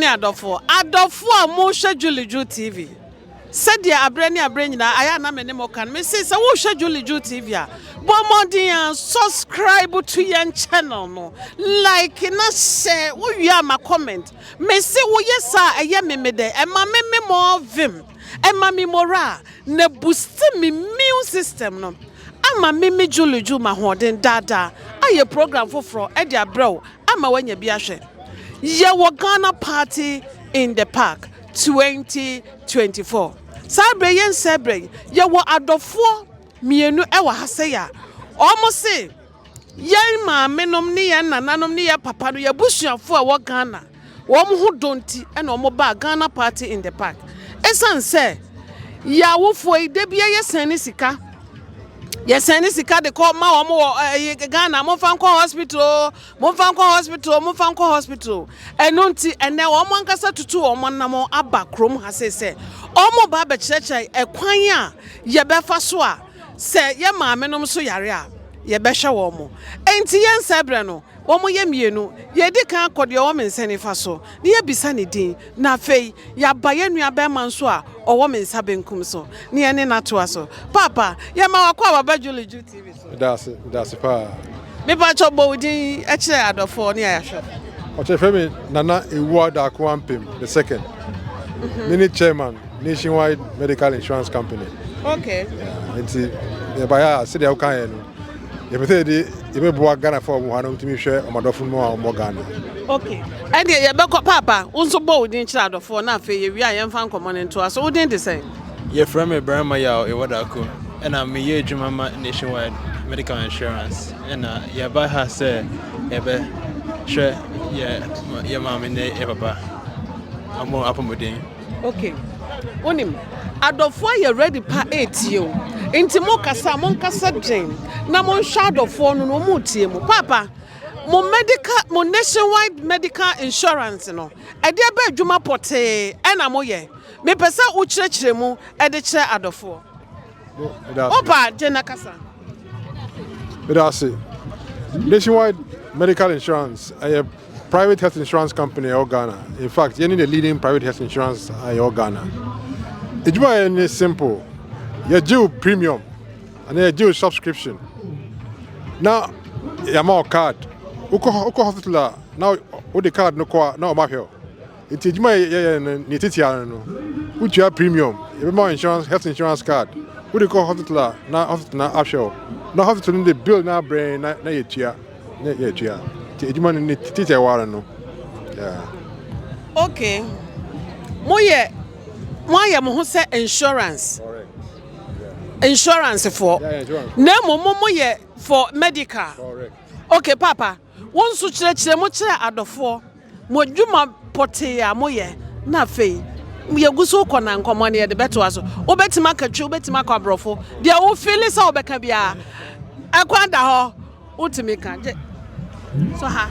adofo a mo hwe Julie Juu Tv. Said ya abrani na aya na me ne mo kan me say wo hwe Julie Juu Tv a bomodian subscribe to your channel no like na share wo wi ma comment me say wo yesa eye me de e ma me more vim e ma me moral na boost me immune system no ama me Julie Juu ma hoden dada aye program foforo e dia bro ama wanya bi ahwe ye wo Ghana party in the park 2024 sabre yen sabre ye wo adofo mienu e wa hase ya omo se yen ma menom ne yen nananom ne ye papa no ye busuafo a wo Ghana wo mo ho donti e na omo ba Ghana party in the park esan se ya wo fo ide bia ye sane sika yes, and this is the call my Ghana, Monfanco Hospital, and Nunti, and now one cassa to 2 or 1 more abba chrome has said. Omo Baba Church, a quanya, Yabefa Swa, say, Yama, Menom Suyaria, Yabesha Womo, and Tian Sabrano, Womo Yemienu, Yedi can't call your woman Sani Faso, near Bisani Dean, na fei, ya Bayenia Bermanswa, or woman Sabin Kumso, near Nenatuaso. Papa, Yama Kwa Julie Juu Tv. That's it. Me pacho bodi eche adofo ni ayasho. Oche femi Nana Iwada Kwampim the second. Mini chairman Nationwide Medical Insurance Company. Okay. Nti e baya se de ukan enu. Ye mete di e be bo Ghana for mo hanu timi hwe omadofo mo mo Ghana. Okay. And ye be ko papa unso bodi nchira adofo na afa ye wi ayemfa nkomo ne nto aso wodin de say. Ye from me Brahma ya Iwada ko. And I'm a year Jumama Nationwide Medical Insurance. And yeah, by her say, Ebe, sure, yeah, your mom in the Eba. I'm more up on the Okay. Onim, adofo ye ready pa 8 you. Inti mo kasa jane. Na mon shadow for no mo tie mo. Papa, mo nationwide medical insurance no. E de ba adwuma pote e na mo ye. Me pesa wo kirekire mu e de kire adofo. Opa, Jenna Kasa. That's it. Nationwide Medical Insurance, a private health insurance company in Ghana. In fact, you need the leading private health insurance in Ghana. It's simple. You do premium and you do subscription. Now, you have a card. Uko hospital now. With the card no mahel. It's you have premium. You have more insurance, health insurance card. What do you call hospital? Now hospital offshore. Now hospital in the bill now brain na yetia. The man in the teacher no. Yeah. Okay. Moye mo say insurance. Correct. Yeah. Insurance for. Yeah, insurance. Na moye for medical. Correct. Okay, Papa. One so chire mo chire adofo. Mo dwuma pote ya moye na fei. We are so corner and common near the better as Obetima Kachu, Betima Cabrofo. They are all feeling so Becabia. I quite ho Ultimate. So, ha.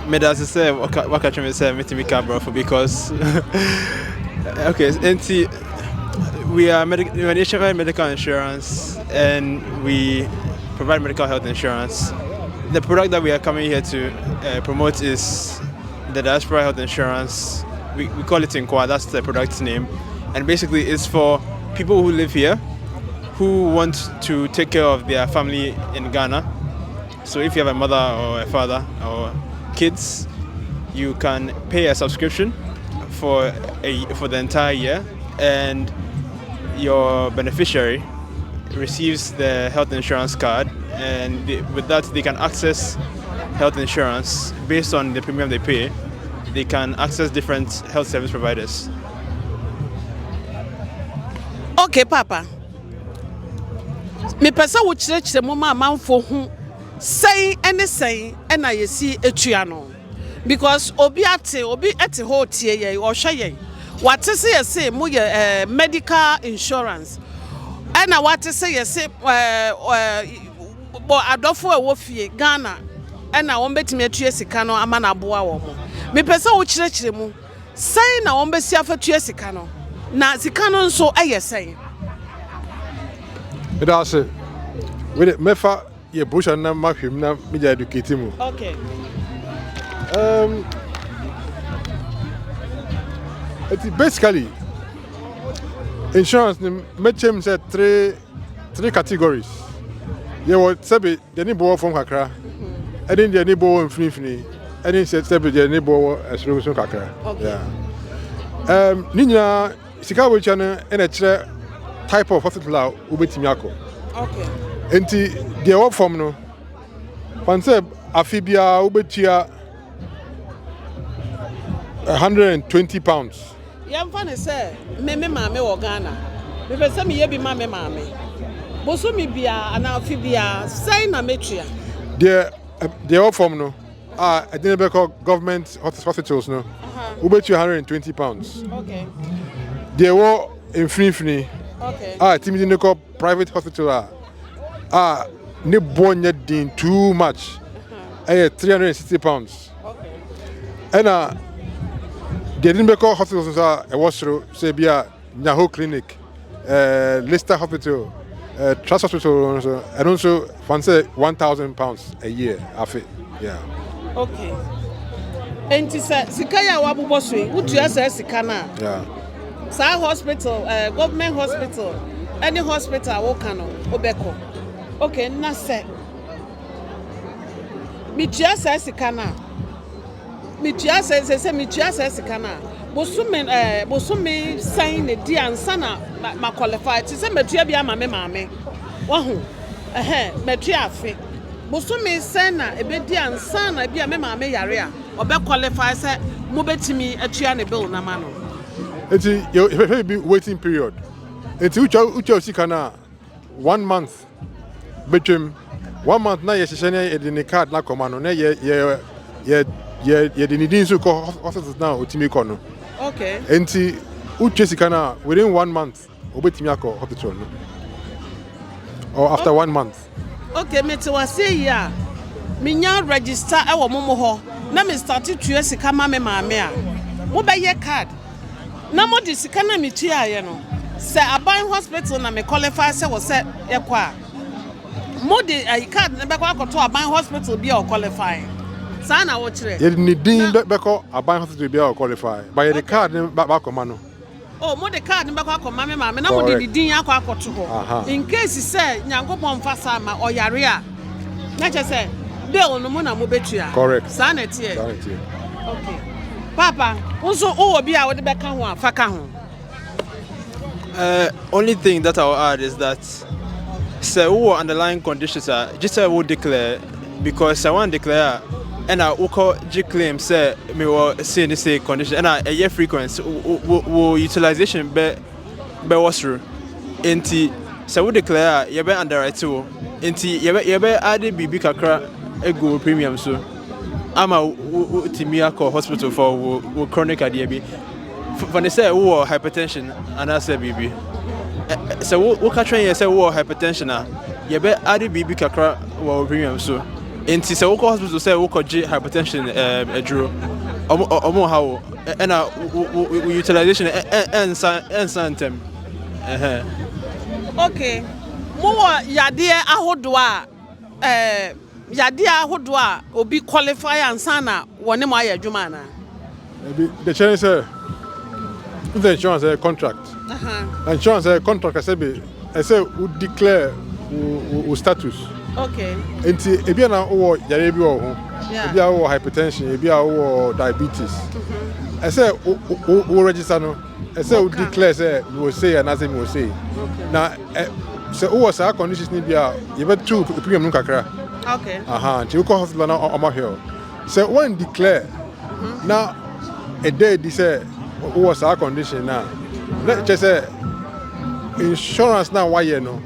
Made as I say, what can we say, Metimika Brofo, because okay, and see, we are nationwide medical insurance and we provide medical health insurance. The product that we are coming here to promote is the diaspora health insurance. We call it Inqua, that's the product's name. And basically it's for people who live here who want to take care of their family in Ghana. So if you have a mother or a father or kids, you can pay a subscription for the entire year, and your beneficiary receives the health insurance card, and with that they can access health insurance based on the premium they pay. They can access different health service providers. Okay, Papa. Me pesa wo chire mo ma manfo hu say anything and I see etuano. Because obi ate ho tie ye o hwe ye. What say mo ye medical insurance. And what say bo adofo e wo fie Ghana. And na won betime atue sika no ama na boa wo mo. Me pesa wo chire mu say na won besi afatue sika no. Na sika no nso eye say. That's it. With it, mefa ye bush and na mahwim na media educate mu. Okay. It's basically insurance. Make him say three categories. You will say the neighbor from Kakra, and then the neighbor in Finifini, and then say the neighbor as Rosen Kakra. Yeah. Nina Sikawi channel and a type of hospital ubetimiako. Okay. Enti the work from no. Fanse afibia ubetia £120. Yeah, I'm funny say me mama wo Ghana. Me pese me ye bi mama mama. Boso mi bia ana afibia say na metua. The work from no. I didn't be called government hospitals no. Ubetia £120. Okay. The work in Finifini. Okay. Timothy Nicol private hospital ne bonye din too much. £360. Okay. And they didn't make all hospitals I was through say be a Nyaho Clinic, Leicester Hospital, Trust Hospital, and also fancy £1,000 a year. Yeah. Okay. And Sikaya Wabubosui, would you say Sikana? Yeah. Sa hospital, government hospital, any hospital, Okano, Obeko. Okay, na se. Mitia se Sikana. Mitia se mitia se Sikana. Bosumi sign the di ansana ma qualified. Ti se metua bia mame. Wahu. Metua afi. Bosumi sena ebedi ansana bia mame yare a obe qualify se mo betimi atua ne bill na ma no. It's a be waiting period. It's ucha sikana 1 month. Between 1 month na yeshene the card na command na ye the need so call hospitals now utimi kono. Okay. Enti ucha sikana within 1 month obetimi akọ hospital no. Or after 1 month. Okay, me to say ya. Me nya register e wo momo ho. Na me start to sika ma me maame a. Mo be ye card. Na mo di sika na me tua ye no. Se aban hospital na me qualify se wo se ye kwa. Mo di card na be kwa akoto aban hospital bi o qualify. Sa na wo kire. Ye ni din be ko aban hospital bi o qualify. But the card ba koma no. Oh, mo the card be kwa akoma me maame na mo di din akwa akoto ho. In case say Nyankopon fa sa ma oyare a. Na che say bill no mo na mo betua. Correct. Sa na tie. Okay. Papa, also obi a wo de be ka ho afa ka ho. Only thing that I'll add is that say who underlying conditions are just I will declare because I want to declare and I will call G claim say me will say condition and a year frequency will utilization be was through enti say we declare you be underwrite too enti you be add bibi kakra ego premium so ama timia call hospital for chronic adie when they say who hypertension and I say baby so what catching you say who hypertension you be add baby kakra premium so enti say who hospital say who hypertension draw omo how and utilization and santem okay mo yade ahodo a yade ahodo a obi qualify ansana woni mo ayadwuma na the challenge say the insurance contract. Insurance contract I say we declare we status. Okay. Enti ebi na wo yare bi wo ho. Ebi a wo hypertension, ebi a wo diabetes. I say we register no. I say we declare say we will say and as we will say. Na say wo say conditions ni bi a you be two premium no kakra. Okay. Nti we call hospital na omo here. Say when declare na a day this say was our condition now. Let's just say insurance now why you know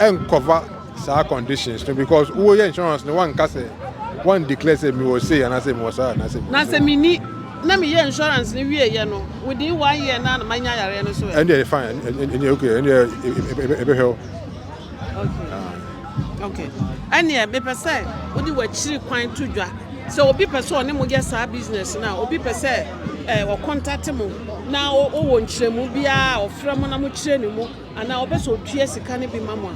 and cover our conditions because who insurance no one can say one declares me will say and I say was and I say na say me ni na me insurance ni wie ye no within 1 year na manya yare no so and they fine and okay and ebe help okay and yeah me per se odi wa chiri kwan to dwa so obi person oni mo get sa business na obi person o contact mo na o wo nkyeremu bia o frɛ mo na mo kyerɛ ne mu ana obe so tue sika ne bi mamo a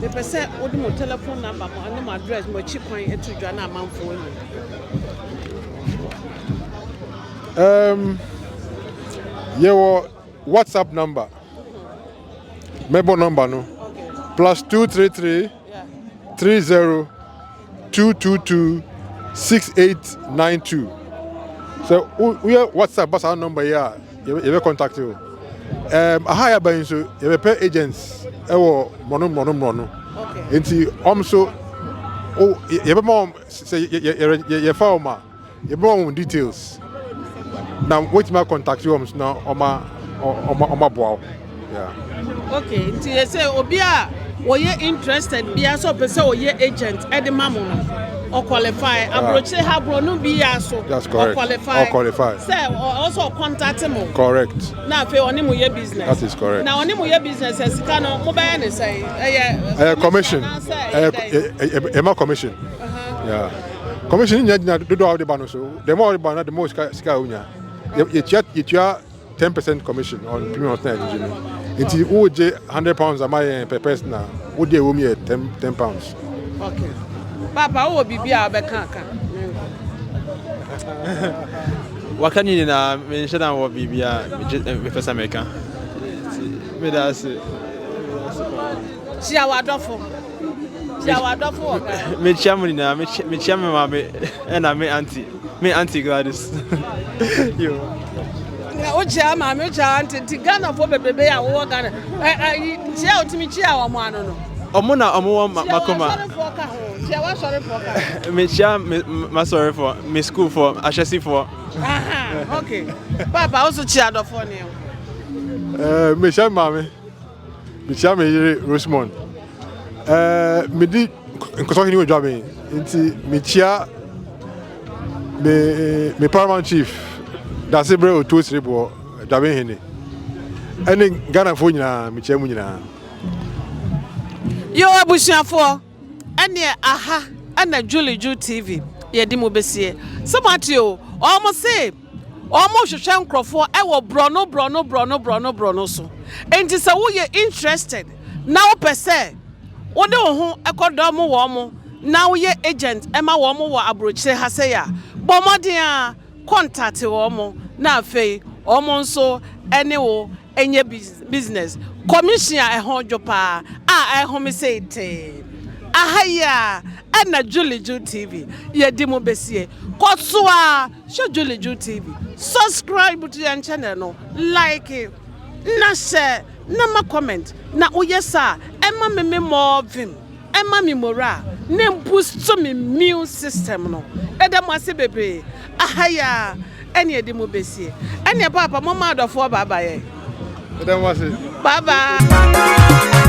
me person odi mo telephone number mo ani mo address mo chi kwan etu dwa na amanfo ni Your WhatsApp number. Mobile number no. +233 30 222 6892. So we have WhatsApp bus our number here. You will contact you. A higher buying so you will pay agents. Mono. Okay. Until so you mom say you farmer. You more details. Now wait my contact you now on my bow. Yeah. Okay. Until you say Obia. Or you interested, be as a person or your agent at the mamma or qualify. Abroche have no be so. That's correct. Or qualify. Say, or also contact him. Correct. Now, if you want him your business. That is correct. Now, on him your business as can mobile say, commission. A commission. Yeah. Commission in do all the bonus. The more the banner, the more sky. You 10% commission on premium engineering. It's £100 a month per person now. Would they owe me £10? Okay. Papa, who will be a bekanka? What can you mention? I will be a first American. She our duffel. Me chairman now, me chairman, mommy, and I me auntie Gladys. You. Ocha mama ocha anti Ghana for bebe ya wo Ghana chia otimi chia wa mo ano no omuna omo makoma chia wa sorry for ka me chia ma sorry for me school for ashesi for okay papa also chia do for ne me chia mama me chia me Rosemond me di nkoso ni ojo me nti me chia me paramount chief. That's a bro to Sribo, David Henny. And then Ghana for Michemuna. You are bushing for and aha and a Julie Juu Tv. Ye dimo besie. So much you almost say almost a shank for our Brono so. And it's a way interested now per se. Odo who a cordomo womo now ye agent Emma Womo wa abroche haseya. Bomodia. Contact omo na afei omo nso ene wo enye business commission e honjo pa e ho me say te ahaya na Julie Juu Tv ye di mo besie koso a show Julie Juu TV subscribe to your channel no like it na share na ma comment na oyesa ema me more vim ema me moral na boost to me immune system no edam ase bebre ahaya ene edi mo besie ene papa mama adofo baba ye edam ase bye bye